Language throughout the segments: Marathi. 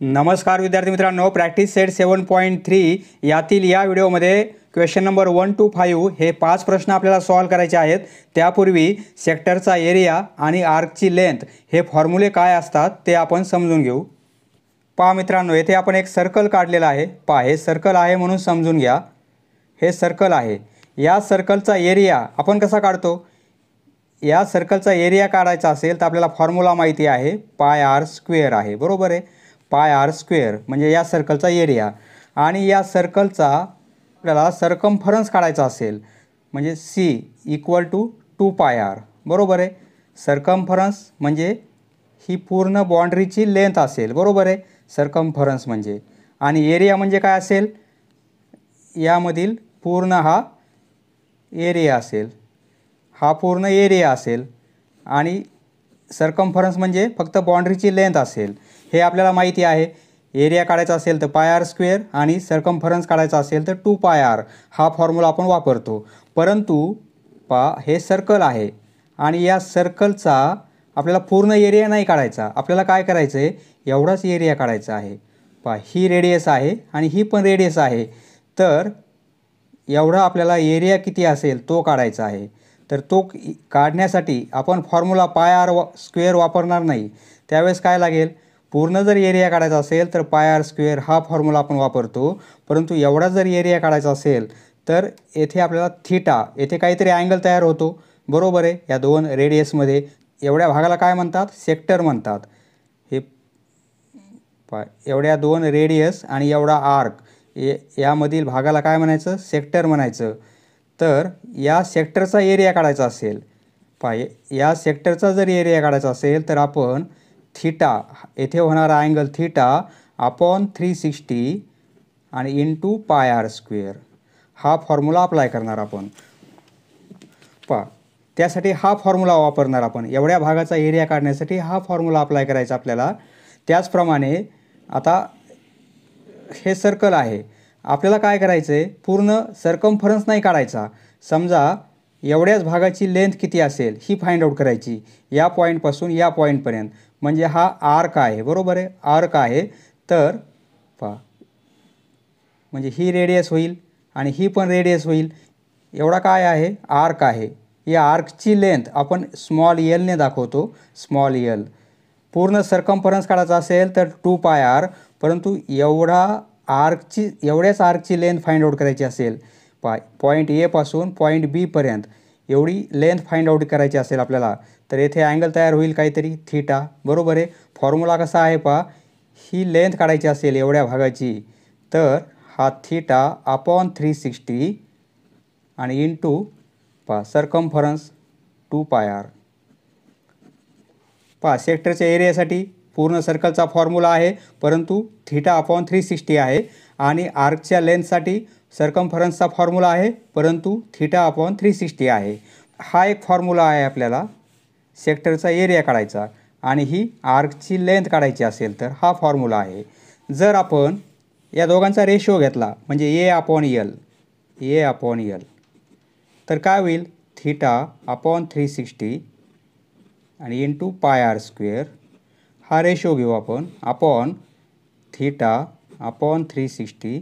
नमस्कार विद्यार्थी मित्रांनो, प्रॅक्टिस सेट 7.3 यातील या व्हिडिओमध्ये क्वेश्चन नंबर 1 to 5 हे 5 प्रश्न आपल्याला सॉल्व करायचे आहेत। त्यापूर्वी सेक्टरचा एरिया आणि आर्कची लेंथ हे फॉर्म्युले काय असतात ते आपण समजून घेऊ। पहा मित्रांनो, येथे आपण एक सर्कल काढलेला आहे। पहा, हे सर्कल आहे म्हणून समजून घ्या, हे सर्कल आहे। या सर्कलचा एरिया आपण कसा काढतो? या सर्कलचा एरिया काढायचा असेल तर आपल्याला फॉर्म्युला माहिती आहे, पाय आर स्क्वेअर आहे, बरोबर आहे। पाय आर स्क्वेअर म्हणजे या सर्कलचा एरिया, आणि या सर्कलचा आपल्याला सर्कम्फरन्स काढायचा असेल म्हणजे सी इक्वल टू 2 पाय आर, बरोबर आहे। सर्कम्फरन्स म्हणजे ही पूर्ण बाउंड्रीची लेंथ असेल, बरोबर आहे, सर्कम्फरन्स म्हणजे। आणि एरिया म्हणजे काय असेल? यामधील पूर्ण हा एरिया असेल, हा पूर्ण एरिया असेल, आणि सर्कम्फरन्स म्हणजे फक्त बाउंड्रीची लेंथ असेल। हे आपल्याला माहिती आहे। एरिया काढायचा असेल तर पाय आर स्क्वेअर आणि सर्कम्फरन्स काढायचा असेल तर 2 पाय आर, हा फॉर्म्युला आपण वापरतो। परंतु पहा, हे सर्कल आहे आणि या सर्कलचा आपल्याला पूर्ण एरिया नाही काढायचा। आपल्याला काय करायचं आहे? एवढाच एरिया काढायचा आहे। पहा, ही रेडियस आहे आणि ही पण रेडियस आहे, तर एवढा आपल्याला एरिया किती असेल तो काढायचा आहे। तर तो काढण्यासाठी आपण फॉर्म्युला पाय आर स्क्वेअर वापरणार नाही। त्यावेळेस काय लागेल? पूर्ण जर एरिया काढायचा असेल तर पाय आर स्क्वेअर हा फॉर्म्युला आपण वापरतो। परंतु एवढा जर एरिया काढायचा असेल तर येथे आपल्याला थीटा, येथे काहीतरी अँगल तयार होतो, बरोबर आहे। या दोन रेडियसमध्ये एवढ्या भागाला काय म्हणतात? सेक्टर म्हणतात। हे एवढ्या दोन रेडियस आणि एवढा आर्क, यामधील भागाला काय म्हणायचं? सेक्टर म्हणायचं। तर या सेक्टरचा एरिया काढायचा असेल, या सेक्टरचा जर एरिया काढायचा असेल तर आपण थीटा, येथे होणारा अँगल थीटा अपॉन 360 आणि इंटू पाय आर स्क्वेअर, हा फॉर्म्युला अप्लाय करणार आपण। पहा, त्यासाठी हा फॉर्म्युला वापरणार आपण। एवढ्या भागाचा एरिया काढण्यासाठी हा फॉर्म्युला अप्लाय करायचा आपल्याला। त्याचप्रमाणे आता हे सर्कल आहे, आपल्याला काय करायचं आहे? पूर्ण सर्कम्फरन्स नाही काढायचा। समजा एवढ्याच भागाची लेंथ किती असेल ही फाइंड आउट करायची, या पॉईंटपासून या पॉईंटपर्यंत। म्हणजे हा आर्क आहे, बरोबर आहे, आर्क आहे। तर पहा, म्हणजे ही रेडियस होईल आणि ही पण रेडियस होईल। एवढा काय आहे? आर्क आहे। या आर्कची लेंथ आपण स्मॉल एलने दाखवतो, स्मॉल एल। पूर्ण सर्कम्फरन्स काढायचा असेल तर 2 पाय आर, परंतु एवढ्याच आर्कची लेंथ फाइंड आउट करायची असेल, पॉईंट ए पासून पॉईंट बी पर्यंत एवढी लेंथ फाइंड आउट करायची असेल आपल्याला, तर येथे अँगल तयार होईल काहीतरी थीटा, बरोबर आहे। फॉर्म्युला कसा आहे पहा, ही लेंथ काढायची असेल एवढ्या भागाची, तर हा थीटा अपॉन 360 आणि इंटू पहा सर्कम्फरन्स 2 पाय आर। पहा, सेक्टरच्या एरियासाठी पूर्ण सर्कलचा फॉर्म्युला आहे, परंतु थीटा अपॉन 360 आहे। आणि आर्कच्या लेंथसाठी सर्कम्फरन्सचा फॉर्म्युला आहे, परंतु थीटा अपॉन 360 आहे। हा एक फॉर्म्युला आहे आपल्याला सेक्टरचा एरिया काढायचा, आणि ही आर्कची लेंथ काढायची असेल तर हा फॉर्म्युला आहे। जर आपण या दोघांचा रेशो घेतला म्हणजे ए अपॉन एल, तर काय होईल? थीटा अपॉन 360 आणि इंटू पाय आर स्क्वेअर, हा रेशो घेऊ आपण, अपॉन थीटा अपॉन 360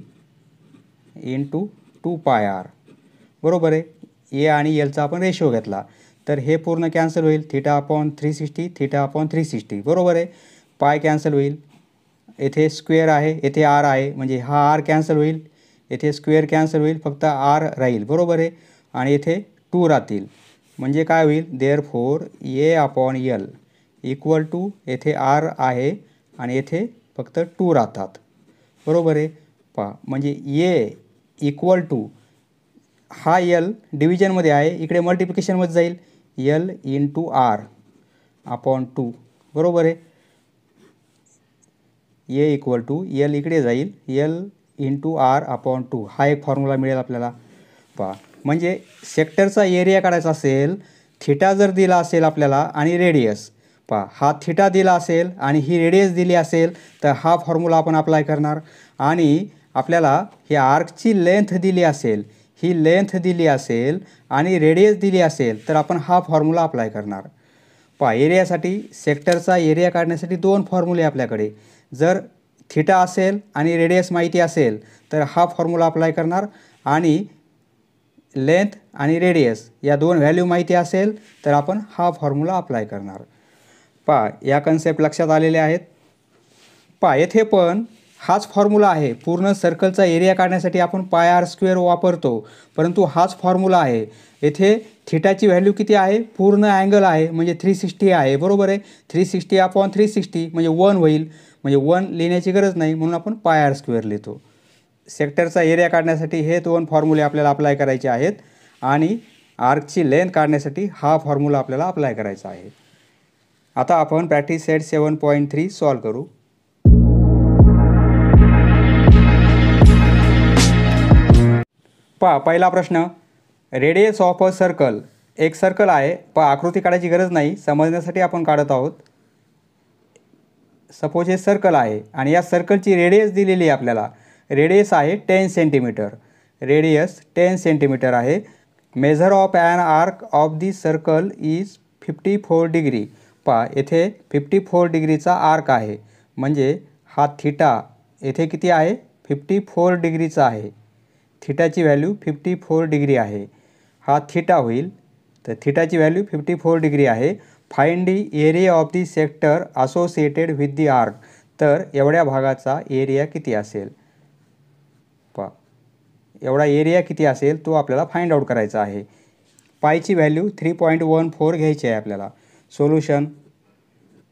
इंटू 2 पाय आर, बरोबर आहे। ए आणि एलचा आपण रेशो घेतला तर हे पूर्ण कॅन्सल होईल, थीटा अपॉन 360, थीटा अपॉन 360, बरोबर आहे। पाय कॅन्सल होईल, येथे स्क्वेअर आहे, येथे आर आहे, म्हणजे हा आर कॅन्सल होईल, येथे स्क्वेअर कॅन्सल होईल, फक्त आर राहील, बरोबर आहे। आणि येथे 2 राहतील, म्हणजे काय होईल? Therefore A upon L equal to, येथे आर आहे आणि येथे फक्त 2 राहतात, बरोबर आहे। पहा, म्हणजे ए इक्वल टू, हा एल डिव्हिजनमध्ये आहे, इकडे मल्टिप्लिकेशनमध्ये जाईल, एल इंटू आर अपॉन 2, बरोबर आहे। ए इक्वल टू एल इकडे जाईल, एल इंटू आर अपॉन 2, हा एक फॉर्म्युला मिळेल आपल्याला। पहा, म्हणजे सेक्टरचा एरिया काढायचा असेल, थीटा जर दिला असेल आपल्याला आणि रेडियस, पहा हा थीटा दिला असेल आणि ही रेडियस दिली असेल, तर हा फॉर्म्युला आपण अप्लाय करणार। आणि आपल्याला ही आर्कची लेंथ दिली असेल, ही लेंथ दिली असेल आणि रेडियस दिली असेल, तर आपण हा फॉर्म्युला अप्लाय करणार। पहा, एरियासाठी सेक्टरचा एरिया काढण्यासाठी 2 फॉर्म्युले आपल्याकडे। जर थिटा असेल आणि रेडियस माहिती असेल तर हा फॉर्म्युला अप्लाय करणार, आणि लेंथ आणि रेडियस या दोन व्हॅल्यू माहिती असेल तर आपण हा फॉर्म्युला अप्लाय करणार. पहा या कन्सेप्ट लक्षात आलेले आहेत. पहा येथे पण हाच फॉर्म्युला आहे. पूर्ण सर्कलचा एरिया काढण्यासाठी आपण पाय आर स्क्वेअर वापरतो, परंतु हाच फॉर्म्युला आहे. येथे थिटाची व्हॅल्यू किती आहे? पूर्ण अँगल आहे म्हणजे 360 आहे. बरोबर आहे. 360/360 म्हणजे 1 होईल. म्हणजे 1 लिहिण्याची गरज नाही म्हणून आपण पाय आर स्क्वेअर लिहितो. सेक्टरचा एरिया काढण्यासाठी हे दोन फॉर्म्युले आपल्याला अप्लाय करायचे आहेत, आणि आर्कची लेंथ काढण्यासाठी हा फॉर्म्युला आपल्याला अप्लाय करायचा आहे. आता आपण प्रॅक्टिस सेट 7.3 सॉल्व करू. पहा पहिला प्रश्न, रेडियस ऑफ अ सर्कल. एक सर्कल आहे. पहा आकृती काढायची गरज नाही, समजण्यासाठी आपण काढत आहोत. सपोज हे सर्कल आहे आणि या सर्कलची रेडियस दिलेली आहे आपल्याला. रेडियस आहे 10 सेंटीमीटर. रेडियस 10 सेंटीमीटर आहे. Measure of an arc of the circle is 54 degree. पहा येथे 54 डिग्रीचा आर्क आहे, म्हणजे हा थिटा येथे किती आहे? 54 डिग्रीचा आहे. थिटाची व्हॅल्यू 54 डिग्री आहे. हा थिटा होईल. तर थिटाची व्हॅल्यू 54 डिग्री आहे. Find the area of the sector associated with the arc. तर एवढ्या भागाचा एरिया किती असेल? पहा एवढा एरिया किती असेल तो आपल्याला फाइंड आउट करायचा आहे. पायची व्हॅल्यू 3.14 घ्यायची आहे आपल्याला. सोल्युशन,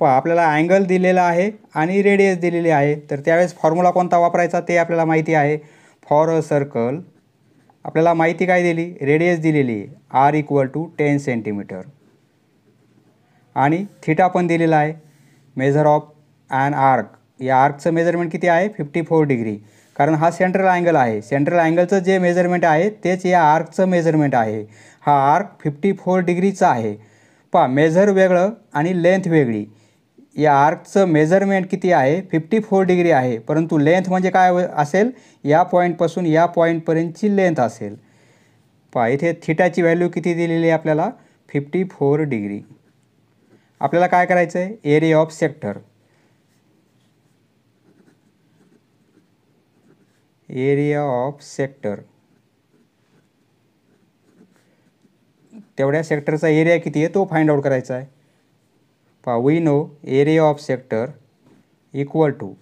पहा आपल्याला अँगल दिलेला आहे आणि रेडियस दिलेली आहे, तर त्यावेळेस फॉर्म्युला कोणता वापरायचा ते आपल्याला माहिती आहे. फॉर अ सर्कल आपल्याला माहिती काय दिली? रेडियस दिलेली आहे आर = 10 सेंटीमीटर, आणि थिटा पण दिलेला आहे. मेजर ऑफ ॲन आर्क, या आर्कचं मेजरमेंट किती आहे? 54 डिग्री, कारण हा सेंट्रल अँगल आहे. सेंट्रल अँगलचं जे मेजरमेंट आहे तेच या आर्कचं मेजरमेंट आहे. हा आर्क 54 डिग्रीचा आहे. पहा मेजर वेगळं आणि लेंथ वेगळी. या आर्कचं मेजरमेंट किती आहे? 54 डिग्री आहे, परंतु लेंथ म्हणजे काय असेल? या पॉईंटपासून या पॉईंटपर्यंतची लेंथ असेल. पहा इथे थिटाची व्हॅल्यू किती दिलेली आहे आपल्याला? 54 डिग्री. आपल्याला काय करायचं आहे? Area of sector. Area of sector, तेवढ्या सेक्टरचा एरिया किती आहे तो फाइंड आउट करायचा आहे. पहा we know area of sector equal to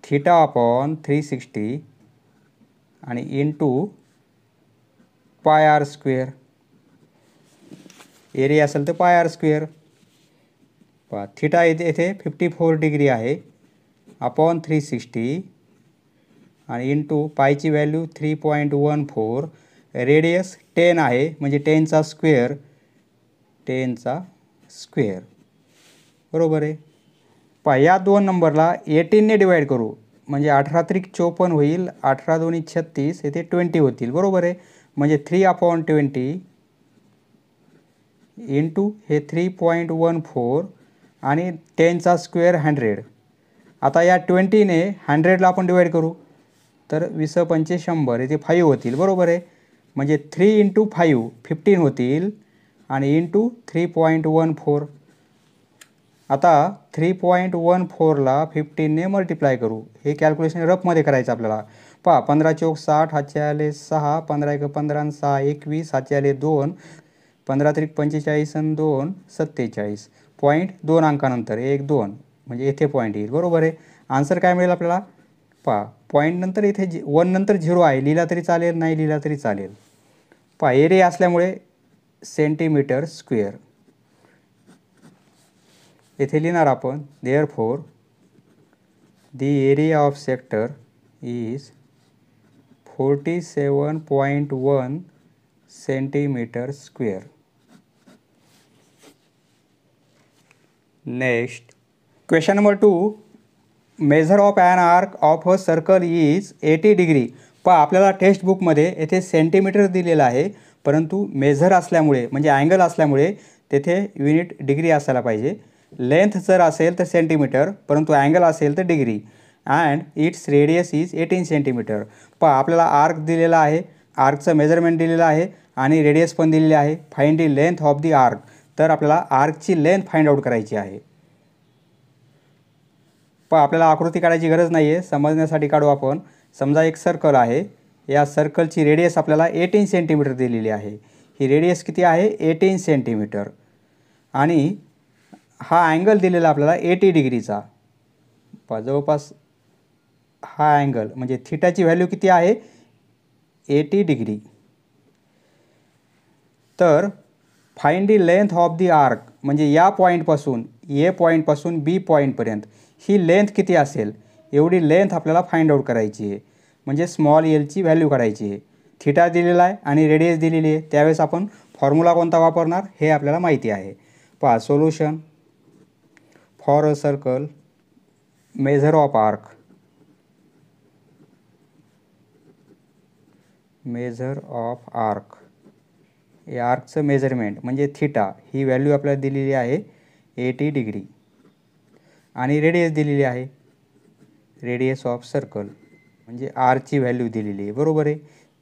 θ/360 आणि into pi R square. Area असेल तर पाय आर स्क्वेअर. पहा थिटा येथे 54 डिग्री आहे अपॉन 360 आणि इंटू पायची व्हॅल्यू 3.14. रेडियस 10 आहे म्हणजे 10चा स्क्वेअर. 10चा स्क्वेअर बरोबर आहे. पहा या दोन नंबरला 18ने डिवाईड करू म्हणजे 18×3 = 54 होईल. 18×2 = 36, येथे 20 होतील. बरोबर आहे. म्हणजे 3/20 इंटू हे 3.14 आणि 10चा स्क्वेअर 100. आता या 20ने 100ला आपण डिवाईड करू तर 20×5 = 100, येथे 5 होतील. बरोबर आहे. म्हणजे 3 × 5 15 होतील आणि इंटू 3.14. आता 3.14ला 15ने मल्टिप्लाय करू. हे कॅल्क्युलेशन रफमध्ये करायचं आपल्याला. पहा 15×4 = 60, हातचे आले 6, 15×1 = 15 आणि 6 = 21, हातचे आले 2, 15×3 = 45 आणि 2 = 47. पॉईंट 2 अंकानंतर 1 2 म्हणजे येथे पॉईंट येईल. बरोबर आहे. आन्सर काय मिळेल आपल्याला? पहा पॉईंट नंतर इथे 1 नंतर 0 आहे, लिहिला तरी चालेल, नाही लिहिला तरी चालेल. पहा एरिया असल्यामुळे सेंटीमीटर स्क्वेअर येथे लिहिणार आपण. Therefore the area of sector is 47.1 centimetre square. Next question number 2, measure of an arc of a circle is 80 degree. पहा आपल्याला टेक्स्ट बुकमध्ये येथे सेंटीमीटर दिलेलं आहे, परंतु मेजर असल्यामुळे म्हणजे अँगल असल्यामुळे तेथे युनिट डिग्री असायला पाहिजे. लेंथ जर असेल तर सेंटीमीटर, परंतु अँगल असेल तर degree. And its radius is 18 centimetre. पहा आपल्याला आर्क दिलेला आहे, आर्कचं मेजरमेंट दिलेलं आहे आणि रेडियस पण दिलेली आहे. Find the length of the arc. तर आपल्याला आर्कची लेंथ फाइंड आउट करायची आहे. पण आपल्याला आकृती काढायची गरज नाही आहे, समजण्यासाठी काढू आपण. समजा एक सर्कल आहे, या सर्कलची रेडियस आपल्याला 18 सेंटीमीटर दिलेली आहे. ही रेडियस किती आहे? 18 सेंटीमीटर. आणि हा अँगल दिलेला आपल्याला 80 डिग्रीचा. जवळपास हा अँगल म्हणजे थिटाची व्हॅल्यू किती आहे? 80 डिग्री. तर find the length of the arc, म्हणजे या पॉईंटपासून ए पॉईंटपासून बी पॉईंटपर्यंत ही लेंथ किती असेल, एवढी लेंथ आपल्याला फाइंड आउट करायची आहे. म्हणजे स्मॉल एलची व्हॅल्यू काढायची आहे. थिटा दिलेला आहे आणि रेडियस दिलेली आहे. त्यावेळेस आपण फॉर्म्युला कोणता वापरणार हे आपल्याला माहिती आहे. पहा, solution for a circle, measure of arc, measure of arc, या आर्कचं मेजरमेंट म्हणजे थिटा, ही व्हॅल्यू आपल्याला दिलेली आहे 80 डिग्री. आणि रेडियस दिलेली आहे, रेडियस ऑफ सर्कल म्हणजे आरची व्हॅल्यू दिलेली आहे, बरोबर आहे,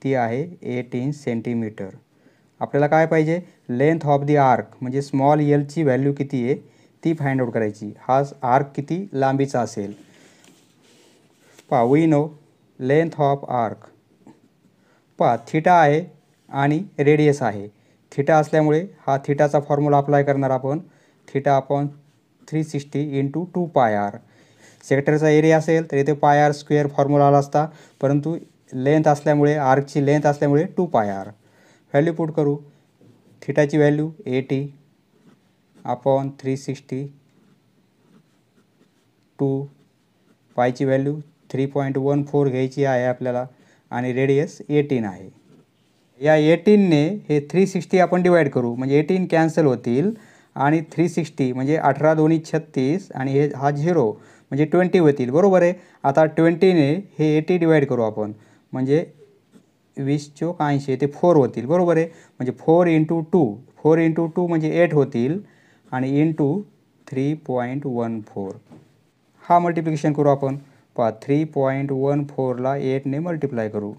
ती आहे 18 सेंटीमीटर. आपल्याला काय पाहिजे? लेंथ ऑफ दी आर्क म्हणजे स्मॉल एलची व्हॅल्यू किती आहे ती फाइंड आउट करायची. हा आर्क किती लांबीचा असेल. पहा, we know length of arc. पहा, थिटा आहे आणि रेडियस आहे. थिटा असल्यामुळे हा थिटाचा फॉर्म्युला अप्लाय करणार आपण. थिटा अपॉन 360 इंटू 2 पाय आर. सेक्टरचा एरिया असेल तर इथे पाय आर स्क्वेअर फॉर्म्युला आला असता, परंतु लेंथ असल्यामुळे, आर्कची लेंथ असल्यामुळे 2 पाय आर. व्हॅल्यू पुट करू. थिटाची व्हॅल्यू 80 अपॉन 360, 2 पायची व्हॅल्यू 3.14 घ्यायची आहे आपल्याला आणि रेडियस 18 आहे. या 18ने हे 360 आपण डिवाइड करू म्हणजे 18 कॅन्सल होतील आणि 360 म्हणजे 18 दोन्ही 36 आणि हे हा 0 म्हणजे 20 होतील, बरोबर आहे. आता 20ने हे 80 डिवाइड करू आपण म्हणजे 20 चोक 80, ते 4 होतील, बरोबर आहे. म्हणजे 4 इंटू 2, 4 इंटू 2 म्हणजे 8 होतील आणि इंटू 3.14. हा मल्टिप्लिकेशन करू आपण. पहा, 3.14ला 8ने मल्टिप्लाय करू.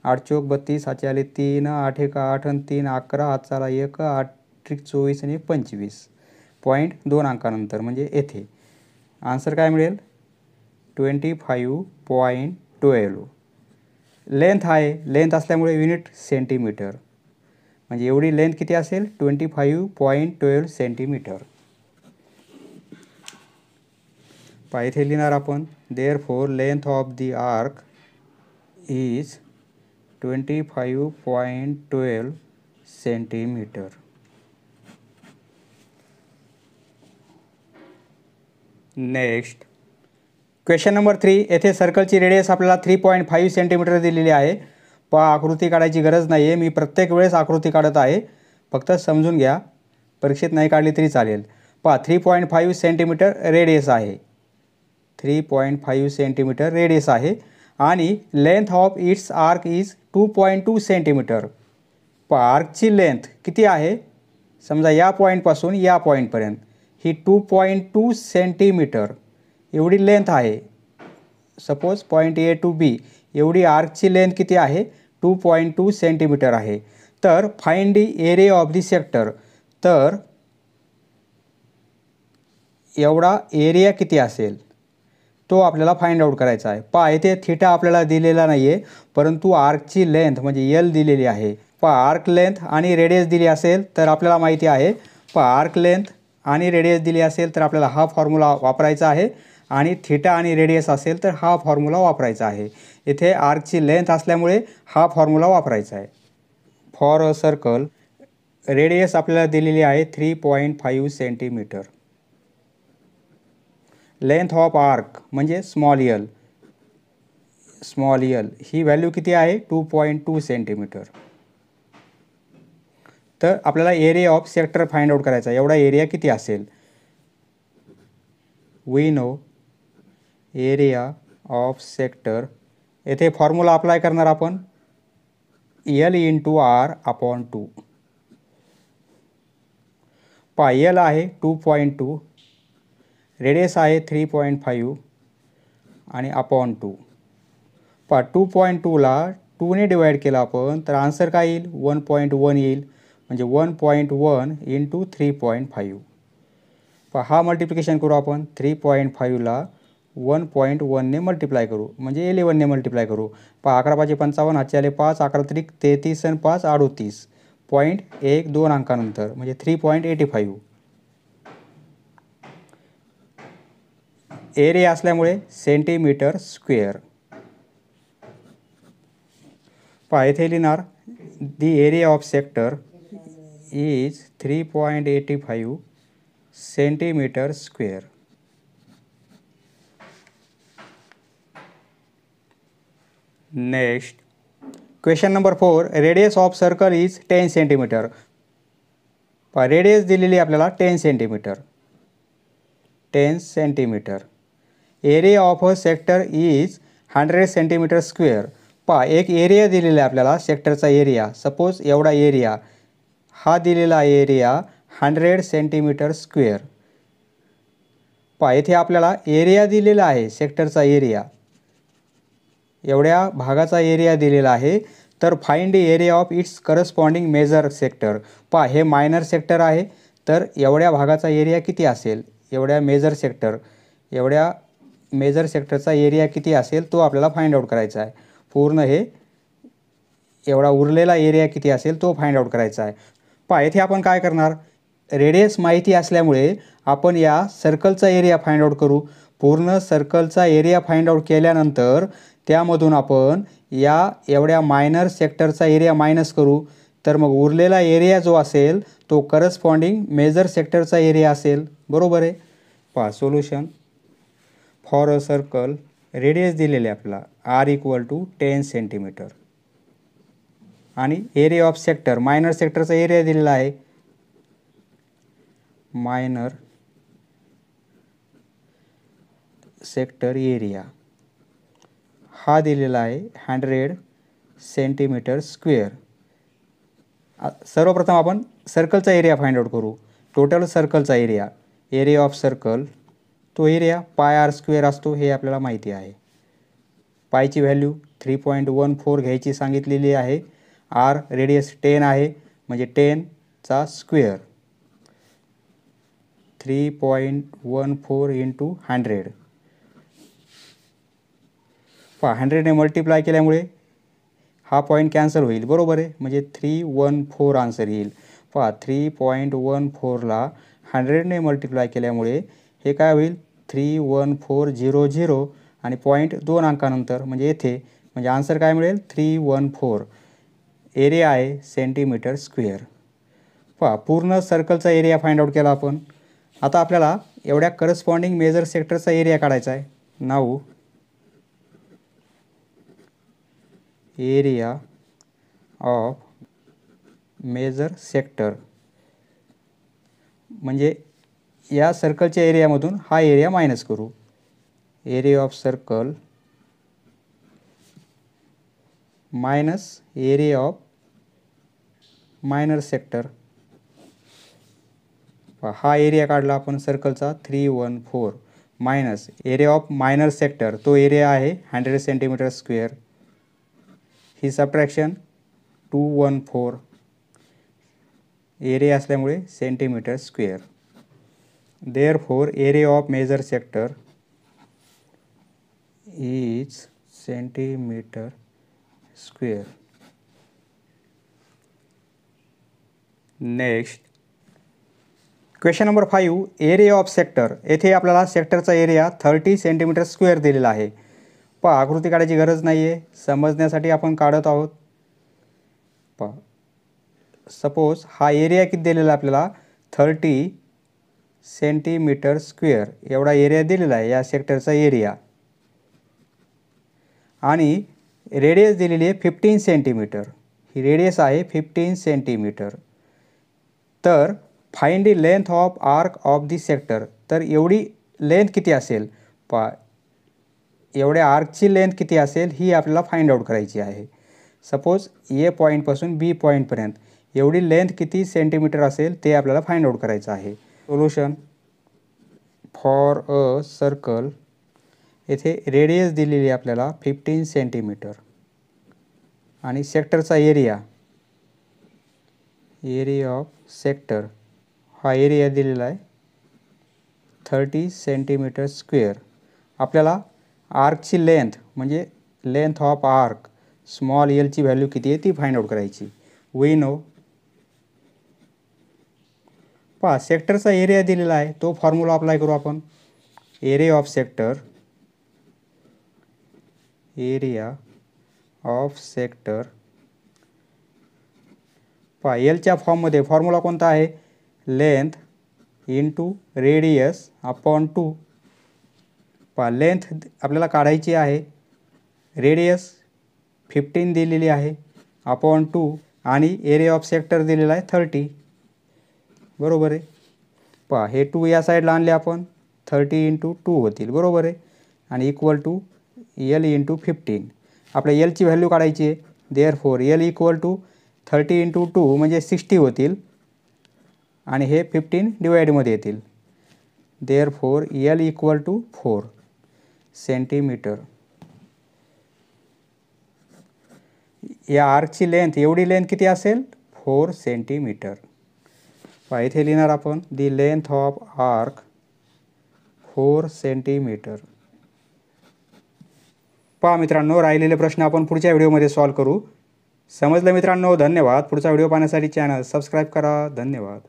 8 चोक 32, हाचे आले 3, 8 एक 8 आणि 3 11, हातचा आला 1, 8 त्रिक 24 आणि 25. पॉईंट 2 अंकानंतर म्हणजे येथे आन्सर काय मिळेल? 25.12. लेंथ आहे, लेंथ असल्यामुळे युनिट सेंटीमीटर, म्हणजे एवढी लेंथ किती असेल? 25.12 सेंटीमीटर. पहा, इथे लिहिणार आपण therefore length of the arc is 25.12 centimetre. Next question number 3. येथे सर्कलची रेडियस आपल्याला 3.5 सेंटीमीटर दिलेली आहे. पहा, आकृती काढायची गरज नाही आहे, मी प्रत्येक वेळेस आकृती काढत आहे, फक्त समजून घ्या. परीक्षेत नाही काढली तरी चालेल. पहा, 3.5 सेंटीमीटर रेडियस आहे, 3.5 सेंटीमीटर रेडियस आहे आणि length of its arc is 2.2 centimetre. पहा, आर्कची लेंथ किती आहे? समजा या पॉईंटपासून या पॉईंटपर्यंत ही 2.2 सेंटीमीटर एवढी लेंथ आहे. Suppose point A to be एवढी आर्कची लेंथ किती आहे? 2.2 सेंटीमीटर आहे. तर find the area of the sector. तर एवढा एरिया किती असेल तो आपल्याला फाइंड आउट करायचा आहे. पहा, इथे थिटा आपल्याला दिलेला नाही आहे, परंतु आर्कची लेंथ म्हणजे एल दिलेली आहे. पहा, आर्क लेंथ आणि रेडियस दिली असेल तर आपल्याला माहिती आहे. पहा, आर्क लेंथ आणि रेडियस दिली असेल तर आपल्याला हा फॉर्म्युला वापरायचा आहे आणि थिटा आणि रेडियस असेल तर हा फॉर्म्युला वापरायचा आहे. इथे आर्कची लेंथ असल्यामुळे हा फॉर्म्युला वापरायचा आहे. फॉर अ सर्कल रेडियस आपल्याला दिलेली आहे 3.5 सेंटीमीटर. लेंथ ऑफ आर्क म्हणजे स्मॉल एल, स्मॉल एल ही व्हॅल्यू किती आहे? 2.2 सेंटीमीटर. तर आपल्याला area of sector find out करायचा. एवढा एरिया किती असेल? We know area of sector. येथे फॉर्म्युला अप्लाय करणार आपण, एल इंटू आर अपॉन 2. पहा, एल आहे 2.2, रेडियस आहे 3.5 आणि अपॉन 2. पहा, 2.2ला 2ने डिवाइड केला आपण तर आन्सर काय येईल? 1.1 येईल. म्हणजे 1.1 इंटू 3.5. पहा, हा मल्टिप्लिकेशन करू आपण. 3.5ला 1.1ने मल्टिप्लाय करू, म्हणजे 11ने मल्टिप्लाय करू. 11×5 = 55, हातचे आले 5, 11×3 = 33 आणि 5 = 38. 0.12 अंकानंतर म्हणजे 3.85. एरिया असल्यामुळे सेंटीमीटर स्क्वेअर. येथे लिहिणार दी area of sector is 3.85 centimetre square. Next question number 4. Radius of circle is 10 centimetre. Radius दिलेली आपल्याला 10 centimetre. 10 centimetre. Area of a sector is 100 centimetre square. एक एरिया दिलेला आहे आपल्याला, सेक्टरचा एरिया. सपोज एवढा एरिया, हा दिलेला एरिया 100 सेंटीमीटर स्क्वेअर. येथे आपल्याला एरिया दिलेला आहे, सेक्टरचा एरिया. एवढ्या भागाचा एरिया दिलेला आहे. तर find the area of its corresponding major sector. हे मायनर सेक्टर आहे, तर एवढ्या भागाचा एरिया किती असेल, एवढ्या मेजर सेक्टरचा एरिया किती असेल तो आपल्याला फाइंड आउट करायचा आहे. पूर्ण हे एवढा उरलेला एरिया किती असेल तो फाइंड आउट करायचा आहे. येथे आपण काय करणार, रेडियस माहिती असल्यामुळे आपण या सर्कलचा एरिया फाइंड आउट करू. पूर्ण सर्कलचा एरिया फाइंड आउट केल्यानंतर त्यामधून आपण एवढ्या मायनर सेक्टरचा एरिया मायनस करू. तर मग उरलेला एरिया जो असेल तो करस्पॉन्डिंग मेजर सेक्टरचा एरिया असेल. बरोबर आहे. Solution. For a circle radius दिलेले आपल्याला R = 10 सेंटीमीटर आणि एरिया ऑफ सेक्टर, मायनर सेक्टरचा एरिया दिलेला आहे, मायनर सेक्टर एरिया हा दिलेला आहे 100 सेंटीमीटर स्क्वेअर. सर्वप्रथम आपण सर्कलचा एरिया फाइंड आउट करू. टोटल सर्कलचा एरिया ऑफ सर्कल, तो एरिया πr² असतो, हे आपल्याला माहिती आहे. पायची व्हॅल्यू 3.14 घ्यायची सांगितलेली आहे. R रेडियस 10 आहे, म्हणजे 10चा स्क्वेअर. 3.14 × 100. 100ने मल्टिप्लाय केल्यामुळे हा पॉईंट कॅन्सल होईल. बरोबर आहे, म्हणजे 314 आन्सर येईल. 3.14ला 100ने मल्टिप्लाय केल्यामुळे हे काय होईल, 31400 आणि 0.2 अंकानंतर म्हणजे येथे, म्हणजे आन्सर काय मिळेल, 314. एरिया आहे सेंटीमीटर स्क्वेअर. पूर्ण सर्कलचा एरिया फाइंड आउट केला आपण. आता आपल्याला एवढ्या करस्पॉन्डिंग मेजर सेक्टरचा एरिया काढायचा आहे. Now area of major sector, म्हणजे या सर्कलच्या एरियामधून हा एरिया मायनस करू. Area of circle minus area of minor sector. हा एरिया काढला आपण सर्कलचा 314 minus area of minor sector, तो एरिया आहे 100 सेंटीमीटर स्क्वेअर. ही सबट्रॅक्शन 214 एरिया असल्यामुळे centimetre square. Therefore area of major sector is centimetre square. Next question number 5. Area of sector. येथे आपल्याला सेक्टरचा एरिया 30 सेंटीमीटर स्क्वेअर दिलेला आहे. आकृती काढायची गरज नाही आहे, समजण्यासाठी आपण काढत आहोत. सपोज हा एरिया किती दिलेला आपल्याला, 30 सेंटीमीटर स्क्वेअर एवढा एरिया दिलेला आहे या सेक्टरचा एरिया. आणि रेडियस दिलेली आहे 15 सेंटीमीटर. ही रेडियस आहे 15 सेंटीमीटर. तर find the length of arc of the sector. तर एवढी लेंथ किती असेल, एवढ्या आर्कची लेंथ किती असेल ही आपल्याला फाइंड आउट करायची आहे. सपोज ए पॉईंटपासून बी पॉईंटपर्यंत एवढी लेंथ किती सेंटीमीटर असेल ते आपल्याला फाइंड आउट करायचं आहे. सोल्युशन. फॉर अ सर्कल, येथे रेडियस दिलेली आपल्याला 15 सेंटीमीटर आणि सेक्टरचा एरिया ऑफ सेक्टर हा एरिया दिलेला आहे 30 सेंटीमीटर स्क्वेअर आपल्याला आर्कची लेंथ म्हणजे लेंथ ऑफ आर्क स्मॉल एलची व्हॅल्यू किती आहे ती फाइंड आउट करायची. वी नो पहा सेक्टरचा एरिया दिलेला आहे, तो फॉर्म्युला अप्लाय करू आपण. एरिया ऑफ सेक्टर पहा एलच्या फॉर्ममध्ये फॉर्म्युला कोणता आहे, लेंथ इंटू रेडियस अपॉन 2. पहा लेंथ आपल्याला काढायची आहे, रेडियस 15 दिलेली आहे अपॉन 2 आणि एरिया ऑफ सेक्टर दिलेला आहे 30. बरोबर आहे. पहा हे 2 या साईडला आणले आपण, 30 × 2 होतील. बरोबर आहे. आणि इक्वल टू एल इंटू 15. आपल्या एलची व्हॅल्यू काढायची आहे. देअरफॉर एल इक्वल टू 30 × 2 म्हणजे 60 होतील आणि हे 15 डिवाइडमध्ये येतील. Therefore L equal to 4 centimetre. या आर्कची लेंथ एवढी लेंथ किती असेल, 4 सेंटीमीटर. पहा इथे लिहिणार आपण the length of arc 4 centimetre. पहा मित्रांनो, राहिलेले प्रश्न आपण पुढच्या व्हिडिओमध्ये सॉल्व करू. समजलं मित्रांनो? धन्यवाद. पुढचा व्हिडिओ पाहण्यासाठी चॅनल सबस्क्राईब करा. धन्यवाद.